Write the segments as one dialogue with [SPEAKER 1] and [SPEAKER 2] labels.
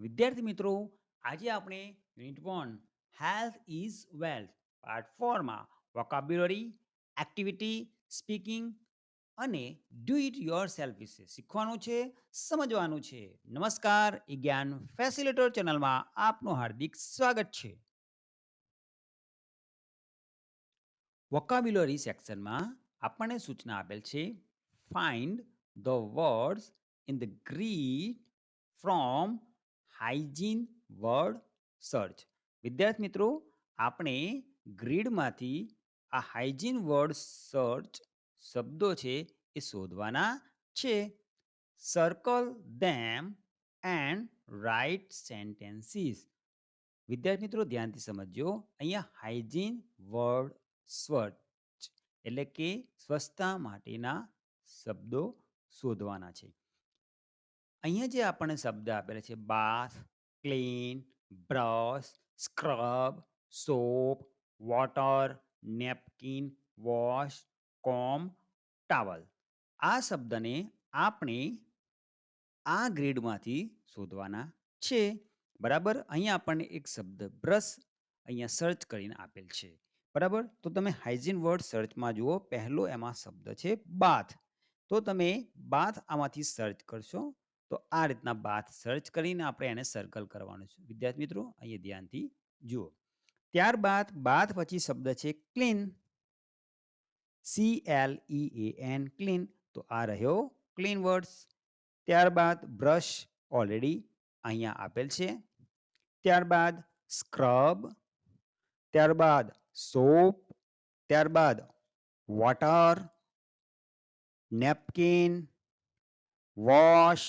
[SPEAKER 1] વિદ્યાર્થી મિત્રો, આજે આપણે unit 1 health is wealth part 4 માં વોકાબ્યુલરી, એક્ટિવિટી, સ્પીકિંગ અને ડુ ઇટ યોર સેલ્ફ વિશે શીખવાનું છે, સમજવાનું છે. નમસ્કાર, ઈ જ્ઞાન ફેસિલિટર ચેનલમાં આપનું હાર્દિક સ્વાગત છે. વોકાબ્યુલરી સેક્શનમાં આપણને સૂચના આપેલ છે find the words in the grid from hygiene word search. વિદ્યાર્થી મિત્રો, આપણે ગ્રીડમાંથી આ હાઇજીન વર્ડ સર્ચ શબ્દો છે એ શોધવાના છે. Circle them and write sentences. વિદ્યાર્થી મિત્રો ધ્યાનથી સમજજો. અહીંયા હાઇજીન વર્ડ સર્ચ એટલે કે સ્વચ્છતા માટેના શબ્દો શોધવાના છે. અહીંયા જે આપણને શબ્દ આપેલા છે bath, clean, brush, scrub, soap, water, napkin, wash, comb, towel. આ શબ્દને આપણે આ ગ્રેડમાંથી શોધવાના છે. બરાબર. અહીંયા આપણને એક શબ્દ બ્રશ અહીંયા સર્ચ કરીને આપેલ છે. બરાબર. તો તમે હાઇજીન વર્ડ સર્ચમાં જુઓ, પહેલો એમાં શબ્દ છે બાથ. તો તમે બાથ આમાંથી સર્ચ કરશો તો આ રીતના બાથ સર્ચ કરીને આપણે એને સર્કલ કરવાનું છે. વિદ્યાર્થી મિત્રો અહીંયા ધ્યાનથી જુઓ. ત્યારબાદ બાથ પછી શબ્દ છે ક્લીન, CLEAN, ક્લીન. તો આ રહ્યો ક્લીન વર્ડ્સ. ત્યારબાદ બ્રશ ઓલરેડી અહીંયા આપેલ છે. ત્યારબાદ સ્ક્રબ, ત્યારબાદ સોપ, ત્યારબાદ વોટર, નેપકિન, વોશ,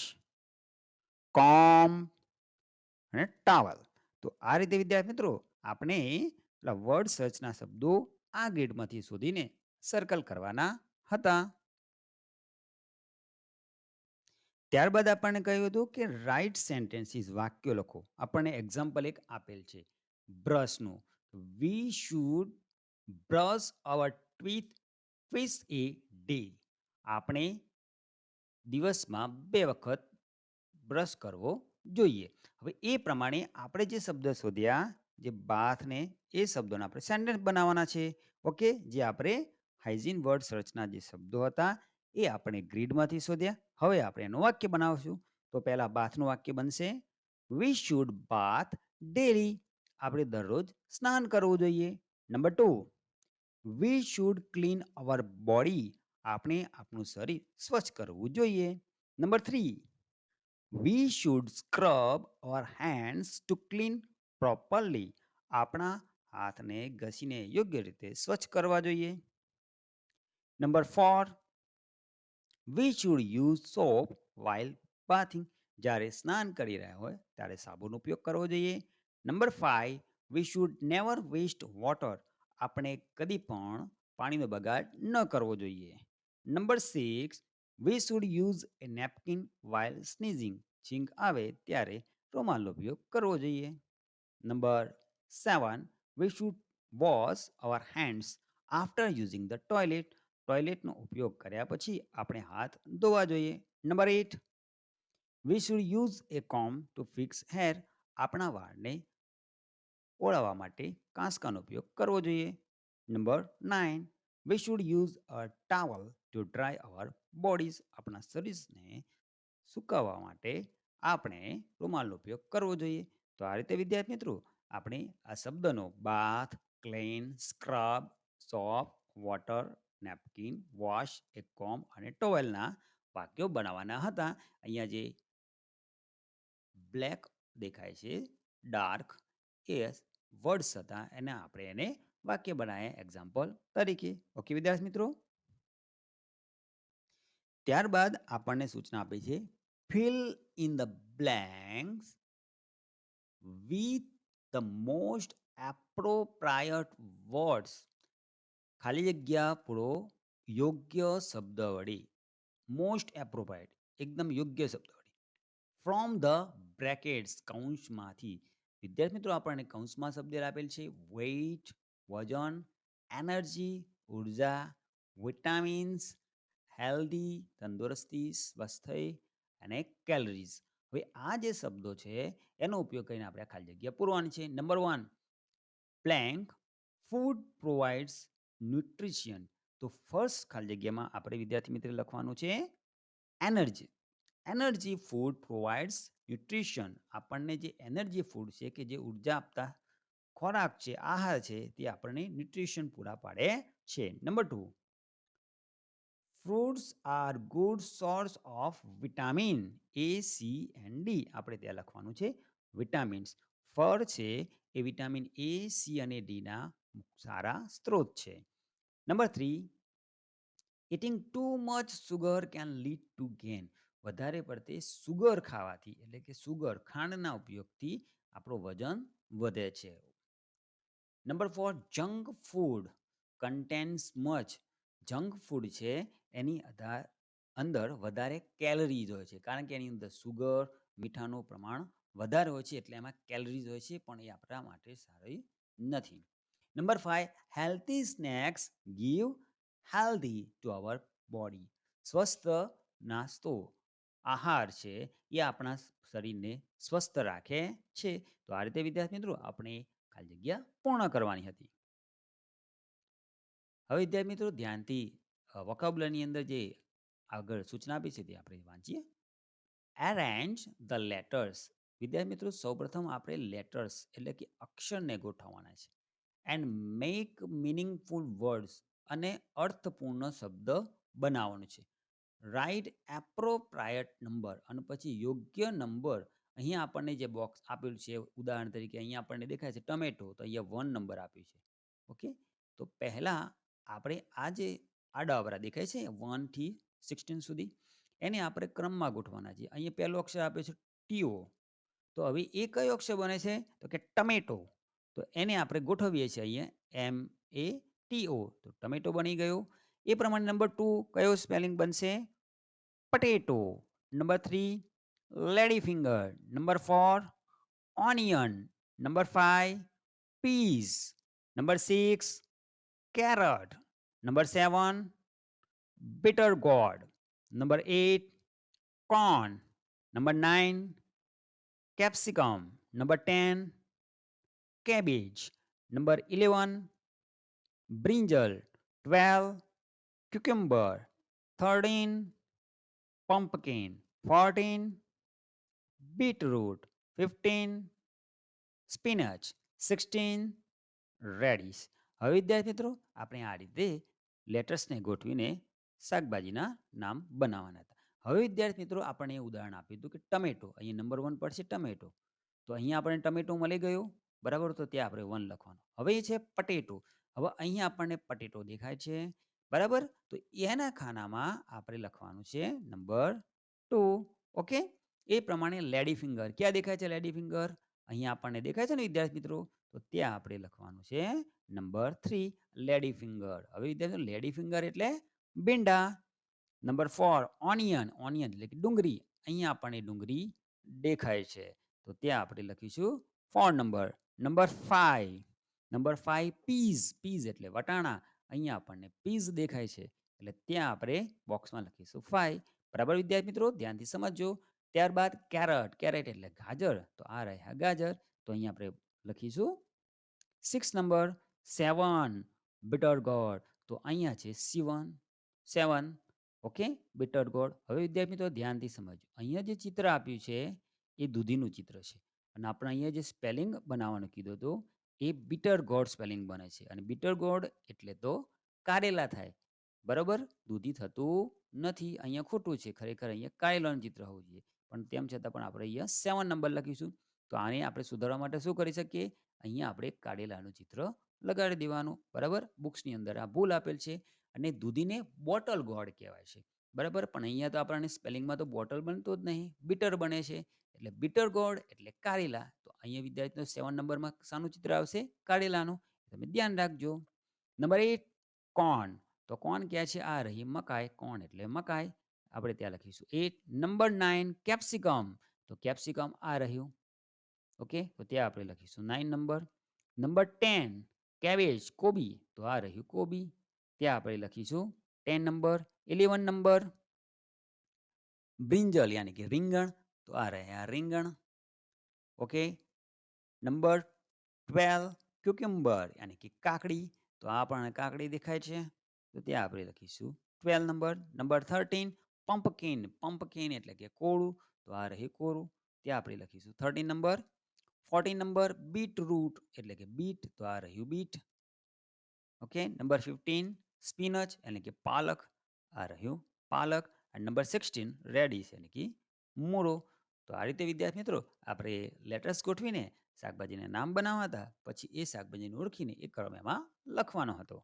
[SPEAKER 1] કોમ અને ટાવલ. તો આ રીતે વિદ્યાર્થી મિત્રો આપણે વર્ડ સર્ચના શબ્દો આ ગ્રેડમાંથી શોધીને સર્કલ કરવાના હતા. ત્યારબાદ આપણને કહ્યું હતું કે રાઇટ સેન્ટેન્સીસ, વાક્યો લખો. આપણને એક્ઝામ્પલ એક આપેલ છે બ્રશનું. We should brush our teeth twice a day. આપણે દિવસમાં 2 વખત બ્રશ કરવો જોઈએ. હવે એ પ્રમાણે આપણે જે શબ્દ શોધ્યા, જે બાથને, એ શબ્દોના આપણે સેન્ટેન્સ બનાવવાના છે. ઓકે, જે આપણે હાઇજીન વર્ડ સર્ચના જે શબ્દો હતા એ આપણે ગ્રીડમાંથી શોધ્યા. હવે આપણે એનું વાક્ય બનાવશું. તો પહેલા બાથનું વાક્ય બનશે વી શુડ બાથ ડેલી. આપણે દરરોજ સ્નાન કરવું જોઈએ. Number 2, we should clean our body. આપણે આપણું શરીર સ્વચ્છ કરવું જોઈએ. Number 3, we should scrub our hands to clean properly. આપણા હાથને ઘસીને યોગ્ય રીતે સ્વચ્છ કરવા જોઈએ. Number 4, we should use soap while bathing. જ્યારે સ્નાન કરી રહ્યા હોય ત્યારે સાબુનો ઉપયોગ કરવો જોઈએ. Number 5, we should never waste water. આપણે કદી પણ પાણીનો બગાડ ન કરવો જોઈએ. Number 6, we should use a napkin while sneezing. છીંક આવે ત્યારે રૂમાલનો ઉપયોગ કરવો જોઈએ. Number 7, we should wash our hands after using the toilet. ટોયલેટનો ઉપયોગ કર્યા પછી આપણે હાથ ધોવા જોઈએ. Number 8, we should use a comb to fix hair. આપણા વાળને ઓળવવા માટે કાંસકાનો ઉપયોગ કરવો જોઈએ. Number 9, we should use a towel to dry our bodies. આપણા શરીરને સુકાવવા માટે આપણે રૂમાલનો ઉપયોગ કરવો જોઈએ. તો આ રીતે વિદ્યાર્થી મિત્રો આપણે આ શબ્દનો bath, clean, scrub, soap, water, napkin, wash, a comb અને ટોવેલના વાક્યો બનાવવાના હતા. અહીંયા જે બ્લેક દેખાય છે, ડાર્ક, એ વર્ડ્સ હતા, એને આપણે એને વાક્ય બનાવ્યા એક્ઝામ્પલ તરીકે. ઓકે વિદ્યાર્થી મિત્રો. ત્યારબાદ આપણને સૂચના આપી છે fill in the blanks with the most appropriate words. ખાલી જગ્યા પૂરો યોગ્ય શબ્દ વડે. મોસ્ટ એપ્રોપ્રિએટ, એકદમ યોગ્ય શબ્દ વડે. ફ્રોમ ધ બ્રેકેટ્સ, કૌંસમાંથી. વિદ્યાર્થી મિત્રો આપણને કૌંસમાં શબ્દ આપેલ છે વેઇટ, વજન, એનર્જી, ઉર્જા, વિટામિન્સ, હેલ્ધી, તંદુરસ્તી, સ્વસ્થ અને કેલરીઝ. હવે આ જે શબ્દો છે એનો ઉપયોગ કરીને આપણે આ ખાલી જગ્યા પૂરવાની છે. Number 1, blank food provides nutrition. તો ફર્સ્ટ ખાલી જગ્યામાં આપણે વિદ્યાર્થી મિત્ર લખવાનું છે energy. Energy food provides nutrition. આપણને જે એનર્જી ફૂડ છે કે જે ઉર્જા આપતા ખોરાક છે, આહાર છે, તે આપણને ન્યુટ્રિશન પૂરા પાડે છે. Number 2, fruits are good source of vitamin A, C and D. આપણે ત્યાં લખવાનું છે વિટામિન્સ. ફળ છે એ વિટામિન એ, સી અને ડીના સારા સ્ત્રોત છે. Number 3, eating too much sugar can lead to gain. વધારે પડતે સુગર ખાવાથી એટલે કે સુગર ખાંડના ઉપયોગથી આપણું વજન વધે છે. Number 4, junk food contains much. Junk food છે એની અંદર વધારે કેલરીઝ હોય છે, કારણ કે એની અંદર સુગર, મીઠાનું પ્રમાણ વધારે હોય છે, એટલે એમાં કેલરીઝ હોય છે, પણ એ આપણા માટે સારી નથી. Number 5, healthy snacks give healthy to our body. સ્વસ્થ નાસ્તો, આહાર છે એ આપણા શરીરને સ્વસ્થ રાખે છે. તો આ રીતે વિદ્યાર્થી મિત્રો આપણે ખાલી જગ્યા પૂર્ણ કરવાની હતી. હવે વિદ્યાર્થી મિત્રો ધ્યાનથી વોકેબ્યુલરીની અંદર જે આગળ સૂચના આપી છે તે આપણે વાંચીએ. Arrange the letters. વિદ્યાર્થી મિત્રો સૌપ્રથમ આપણે લેટર્સ એટલે કે અક્ષરને ગોઠવવાના છે. એન્ડ મેક મિનિંગફુલ વર્ડ્સ, અને અર્થપૂર્ણ શબ્દ બનાવવાનું છે. રાઇટ એપ્રોપ્રાયટ નંબર, અને પછી યોગ્ય નંબર. અહીંયા આપણને જે બોક્સ આપેલું છે, ઉદાહરણ તરીકે અહીંયા આપણને દેખાય છે ટમેટો, તો અહીંયા 1 નંબર આપ્યું છે. ઓકે, તો પહેલા આપણે આ જે આડા અવરા દેખાય છે 1 થી 16 સુધી, એને આપણે ક્રમમાં ગોઠવાના છે. અહીંયા પહેલો અક્ષર આપ્યો છે ટીઓ, તો હવે એ કયો અક્ષર બને છે તો કે ટમેટો. તો એને આપણે ગોઠવીએ છીએ અહીંયા MATO, તો ટમેટો બની ગયો. એ પ્રમાણે નંબર 2 કયો સ્પેલિંગ બનશે? potato. Number 3, ladyfinger. Number 4, onion. Number 5, peas. Number 6, carrot. Number 7, bitter gourd. Number 8, corn. Number 9, capsicum. Number 10, cabbage. Number 11, brinjal. 12, cucumber. 13, pumpkin. 14, beetroot. 15, spinach. 16, reddish. હવે વિદ્યાર્થી મિત્રો આપણે આ રીતે લેટર્સને ગોઠવીને શાકભાજીના નામ બનાવવાના હતા. હવે વિદ્યાર્થી મિત્રો આપણે ઉદાહરણ આપ્યું હતું કે ટમેટો, અહીંયા નંબર 1 પર છે ટમેટો, તો અહીંયા આપણે ટમેટો મળી ગયું, બરાબર, તો ત્યાં આપણે 1 લખવાનું. હવે એ છે પટેટો. હવે અહીંયા આપણને પટેટો દેખાય છે, બરાબર, તો એના ખાનામાં આપણે લખવાનું છે નંબર 2. ઓકે, એ પ્રમાણે લેડી ફિંગર, ક્યાં દેખાય છે લેડી ફિંગર? અહીંયા આપણને દેખાય છે ને વિદ્યાર્થી મિત્રો, તો ત્યાં આપણે લખવાનું છે નંબર 3, લેડી ફિંગર. હવે વિદ્યાર્થી લેડી ફિંગર એટલે ભીંડા. Number 4, onion. ઓનિયન એટલે કે ડુંગળી. અહીંયા આપણને ડુંગળી દેખાય છે, તો ત્યાં આપણે લખીશું 4 number. Number 5, number 5, Pease. Pease એટલે વટાણા. અહીંયા આપણને પીઝ દેખાય છે, એટલે ત્યાં આપણે બોક્સમાં લખીશું 5. બરાબર વિદ્યાર્થી મિત્રો, ધ્યાનથી સમજજો. ત્યારબાદ કેરેટ. કેરેટ એટલે ગાજર, તો આ રહ્યા ગાજર, તો અહીંયા આપણે લખીશું 6 નંબર. 7, bitter gourd. તો અહીંયા છે 7. Okay, bitter gourd. હવે વિદ્યાર્થી મિત્રો ધ્યાનથી સમજો. અહીંયા જે ચિત્ર આપ્યું છે એ દૂધીનું ચિત્ર છે, અને આપણે અહીંયા જે સ્પેલિંગ બનાવવાનું કીધું હતું એ bitter gourd સ્પેલિંગ બને છે, અને bitter gourd એટલે તો કારેલા થાય, બરાબર, દૂધી થતું નથી. અહીંયા ખોટું છે, ખરેખર અહીંયા કારેલાનું ચિત્ર હોવું જોઈએ, પણ તેમ છતાં પણ આપણે અહીંયા 7 નંબર લખીશું. તો આને આપણે સુધારવા માટે શું કરી શકીએ? અહીંયા આપણે કારેલાનું ચિત્ર લગાડી દેવાનું, બરાબર. બુક્સની અંદર આ ભૂલ આપેલ છે, અને દૂધીને બોટલ ગોળ કહેવાય છે, બરાબર, પણ અહીંયા તો આપણને સ્પેલિંગમાં તો બોટલ બનતો જ નહીં, બીટર બને છે, એટલે બીટર ગોળ એટલે કારેલા. તો અહીંયા વિદ્યાર્થીઓ 7 નંબરમાં શાનું ચિત્ર આવશે? કારેલાનું. તમે ધ્યાન રાખજો. Number 8, corn. તો કોર્ન ક્યાં છે? આ રહી મકાઈ. કોર્ન એટલે મકાઈ, આપણે ત્યાં લખીશું 8. Number 9, capsicum. તો કેપ્સિકમ આ રહ્યું, ઓકે, તો ત્યાં આપણે લખીશું 9 નંબર. Number 10, cabbage. કોબી. તો આ રહ્યું કોબી, ત્યાં આપણે લખીશું 10 નંબર. 11 નંબર, બ્રિંજલ યાની કે રીંગણ. તો આ રહ્યા રીંગણ. ઓકે. નંબર 12 ક્યુકમ્બર યાની કે કાકડી. તો આ પણ કાકડી દેખાય છે. તો ત્યાં આપણે લખીશું 12 નંબર. Number 13 pumpkin. પમ્પકિન એટલે કે કોળું. તો આ રહી કોરું. ત્યાં આપણે લખીશું 13 નંબર. 14 નંબર બીટરૂટ એટલે કે બીટ. તો આ રહ્યું બીટ. ઓકે. નંબર 15 સ્પિનચ એટલે કે પાલક. આ રહ્યું પાલક. અને નંબર 16 રેડિશ એટલે કે મૂળો. તો આ રીતે વિદ્યાર્થી મિત્રો આપણે લેટર્સ ગોઠવીને શાકભાજીના નામ બનાવવા હતા. પછી એ શાકભાજીને ઓળખીને એ ક્રમ એમાં લખવાનો હતો.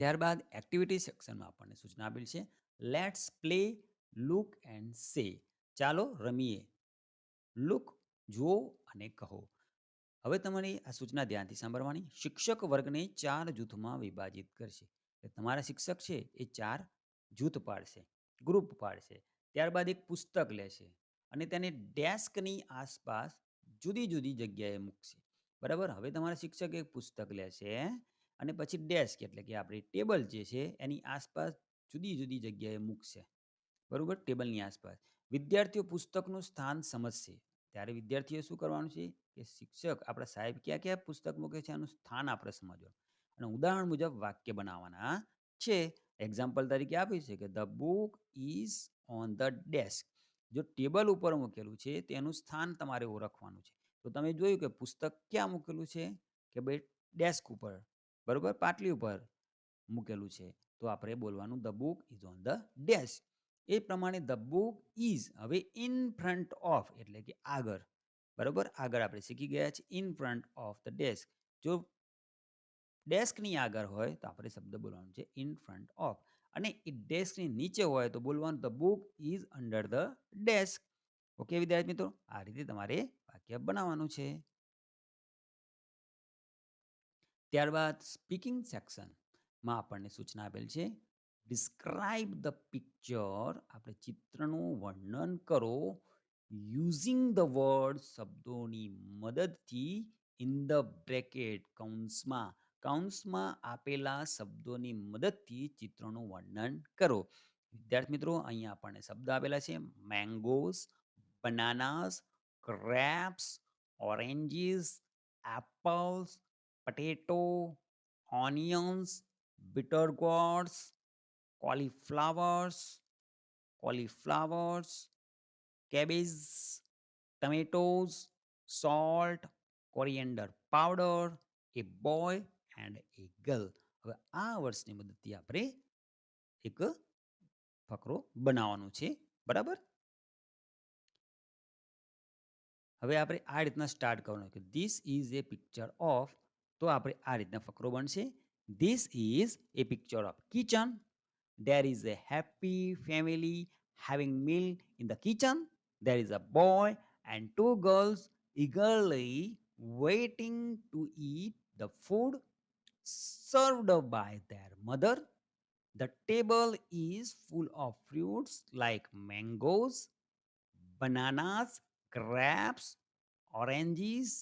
[SPEAKER 1] ત્યારબાદ એક્ટિવિટી સેક્શનમાં આપણને સૂચના આપેલ છે let's play look and say. ચાલો રમીએ. લુક જુઓ અને કહો. હવે તમારી આ સૂચના ધ્યાનથી સાંભળવાની. શિક્ષક વર્ગને 4 જૂથમાં વિભાજિત કરશે. તમારા શિક્ષક છે એ 4 જૂથ પાડશે, ગ્રુપ પાડશે. ત્યારબાદ એક પુસ્તક લેશે અને તેને ડેસ્કની આસપાસ જુદી જુદી જગ્યાએ મૂકશે. બરાબર. હવે તમારા શિક્ષક એક પુસ્તક લેશે અને પછી ડેસ્ક એટલે કે આપણી ટેબલ જે છે એની આસપાસ જુદી જુદી જગ્યાએ મૂકશે. બરોબર. ટેબલની આસપાસ વિદ્યાર્થીઓ પુસ્તકનું સ્થાન સમજશે. ત્યારે વિદ્યાર્થીઓ શું કરવાનું છે કે શિક્ષક આપણા સાહેબ ક્યાં ક્યાં પુસ્તક મૂકે છે એનું સ્થાન આપણે સમજવાનું અને ઉદાહરણ મુજબ વાક્ય બનાવવાના છે. એક્ઝામ્પલ તરીકે આપ્યું છે કે the book is on the desk. જો ટેબલ ઉપર મૂકેલું છે તેનું સ્થાન તમારે ઓળખવાનું છે. તો તમે જોયું કે પુસ્તક ક્યાં મૂકેલું છે કે ભાઈ ડેસ્ક ઉપર, બરોબર, પાટલી ઉપર મૂકેલું છે. તો આપણે બોલવાનું the book is on the desk. એ પ્રમાણે ધ બુક ઇઝ હવે ઇન ફ્રન્ટ ઓફ એટલે કે આગળ. બરોબર. આગળ આપણે શીખી ગયા છે in front of the desk. જો ડેસ્કની આગળ હોય તો આપણે શબ્દ બોલવાનું છે ઇન ફ્રન્ટ ઓફ. અને એ ડેસ્કની નીચે હોય તો બોલવાનું the book is under the desk. Okay વિદ્યાર્થી મિત્રો, આ રીતે તમારે વાક્ય બનાવવાનું છે. ત્યારબાદ સ્પીકિંગ સેક્શનમાં આપણને સૂચના આપેલ છે ડિસ્ક્રાઇબ ધ પિક્ચર. આપણે ચિત્રનું વર્ણન કરો યુઝિંગ ધ વર્ડ શબ્દોની મદદથી ઇન ધ બ્રેકેટ કૌંસમાં. કૌંસમાં આપેલા શબ્દોની મદદથી ચિત્રનું વર્ણન કરો. વિદ્યાર્થી મિત્રો અહીંયા આપણને શબ્દ આપેલા છે mangoes, બનાનાસ, grapes, oranges, apples, potato, onions, bitter gourds, cauliflowers, cabbage, tomatoes, salt, coriander powder, a boy and a girl. હવે આ વર્ષની મદદથી આપણે એક ફકરો બનાવવાનો છે. બરાબર. હવે આપણે આ રીતના સ્ટાર્ટ કરવાનું કે this is A picture of. તો આપણે આ રીતના ફકરો બનશે. This is A picture of kitchen. There is a happy family having meal in the kitchen. There is a boy and 2 girls eagerly waiting to eat the food served by their mother. The table is full of fruits like mangoes, bananas, grapes, oranges,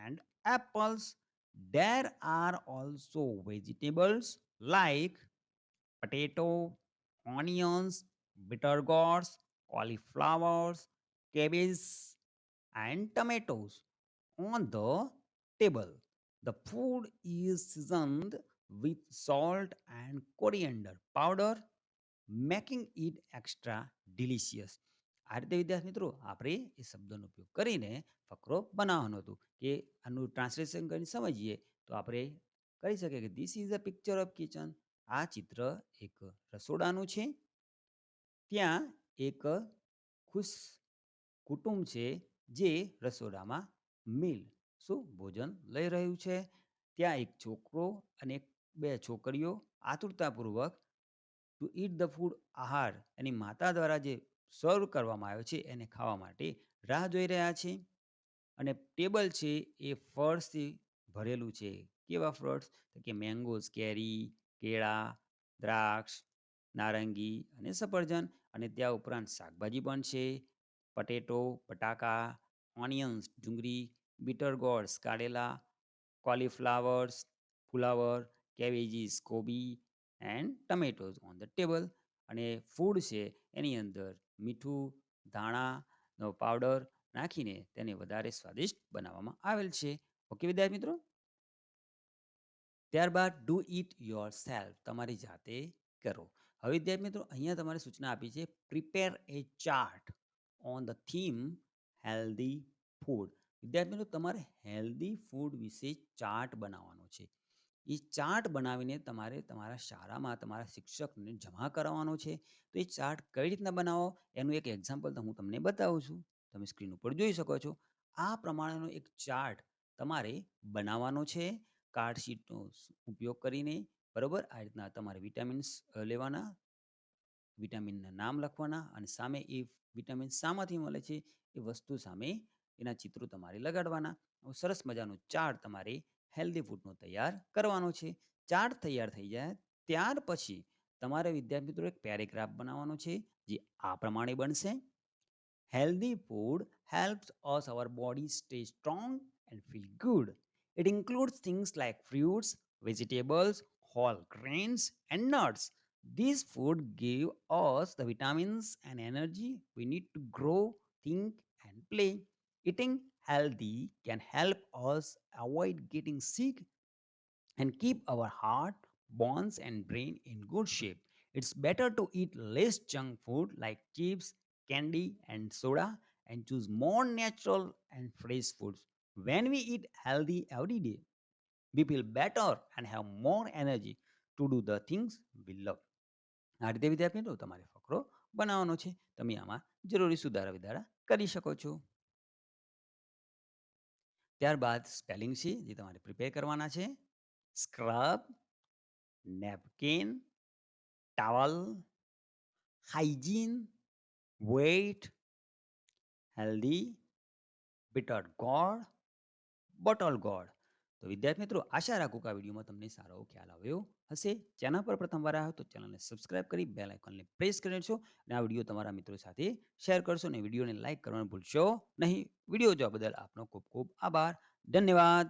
[SPEAKER 1] and apples. There are also vegetables like potato, onions, bitter gourds, cauliflowers, cabbage, and tomatoes on the table. The food is seasoned with salt and coriander powder, making it extra delicious. આ રીતે વિદ્યાર્થી મિત્રો આપણે એ શબ્દોનો ઉપયોગ કરીને ફકરો બનાવવાનો હતો. કે આનું ટ્રાન્સલેશન કરીને સમજીએ તો આપણે કહી શકીએ કે this is a picture of kitchen. આ ચિત્ર એક રસોડાનું છે. ત્યાં એક ખુશ કુટુંબ છે જે રસોડામાં મિલ શું ભોજન લઈ રહ્યું છે. ત્યાં એક છોકરો અને બે છોકરીઓ આતુરતાપૂર્વક ટુ ઈટ ધ ફૂડ આહાર એની માતા દ્વારા જે સર્વ કરવામાં આવ્યો છે એને ખાવા માટે રાહ જોઈ રહ્યા છે. અને ટેબલ છે એ ફળથી ભરેલું છે. કેવા ફ્રૂટ્સ કે મેંગોઝ કેરી, કેળા, દ્રાક્ષ, નારંગી અને સફરજન. અને ત્યાં ઉપરાંત શાકભાજી પણ છે પટેટો, બટાકા, ઓનિયન્સ ડુંગળી, બીટર ગોર્ડ્સ કારેલા, કોલીફ્લાવર્સ ફુલાવર, કેબેજીસ કોબી એન્ડ ટમેટોઝ ઓન ધ ટેબલ. અને ફૂડ છે એની અંદર મીઠું, ધાણાનો પાવડર નાખીને તેને વધારે સ્વાદિષ્ટ બનાવવામાં આવેલ છે. ઓકે વિદ્યાર્થી મિત્રો. ત્યારબાદ ડુ ઇટ યોર સેલ્ફ, તમારી જાતે કરો. હવે વિદ્યાર્થી મિત્રો અહીંયા તમારે સૂચના આપી છે prepare A chart on the theme healthy food. વિદ્યાર્થી મિત્રો તમારે હેલ્ધી ફૂડ વિશે ચાર્ટ બનાવવાનો છે. એ ચાર્ટ બનાવીને તમારે તમારા શાળામાં તમારા શિક્ષકને જમા કરાવવાનો છે. તો એ ચાર્ટ કઈ રીતના બનાવો એનું એક એક્ઝામ્પલ હું તમને બતાવું છું. તમે સ્ક્રીન ઉપર જોઈ શકો છો. આ પ્રમાણેનો એક ચાર્ટ તમારે બનાવવાનો છે કાર્ડશીટનો ઉપયોગ કરીને. બરોબર, આ રીતના તમારે વિટામિન્સ લેવાના, વિટામિનના નામ લખવાના અને સામે એ વિટામિન શામાંથી મળે છે એ વસ્તુ સામે એના ચિત્રો તમારે લગાડવાના. સરસ મજાનો ચાર્ટ તમારે હેલ્ધી ફૂડનો તૈયાર કરવાનો છે. ચાર્ટ તૈયાર થઈ જાય ત્યાર પછી તમારે વિદ્યાર્થી મિત્રો એક પેરેગ્રાફ બનાવવાનો છે જે આ પ્રમાણે બનશે. Healthy food helps us our body stay strong and feel good. It includes things like fruits, vegetables, whole grains, and nuts. These food give us the vitamins and energy we need to grow, think, and play. Eating healthy can help us avoid getting sick and keep our heart, bones, and brain in good shape. It's better to eat less junk food like chips, candy, and soda and choose more natural and fresh foods. When we eat healthy every day, we feel better and have more energy to do the things we love. આ રીતે વિદ્યાર્થી મિત્રો તમારે ફકરો બનાવવાનો છે. તમે આમાં જરૂરી સુધારા વિધારા કરી શકો છો. ત્યારબાદ સ્પેલિંગ છે જે તમારે પ્રિપેર કરવાના છે. Scrub, napkin, towel, hygiene, weight, healthy, bitter gourd, bottle gourd. તો વિદ્યાર્થી મિત્રો આશા રાખું કે આ વિડીયોમાં તમને સારો ખ્યાલ આવ્યો હશે. ચેનલ પર પ્રથમવાર આવ્યો તો ચેનલને સબસ્ક્રાઇબ કરી બેલ આઇકોનને પ્રેસ કરી દેશો અને આ વિડીયો તમારા મિત્રો સાથે શેર કરશો અને વિડીયોને લાઇક કરવાનું ભૂલશો નહીં. વિડીયો જોવા બદલ આપનો ખૂબ ખૂબ આભાર. ધન્યવાદ.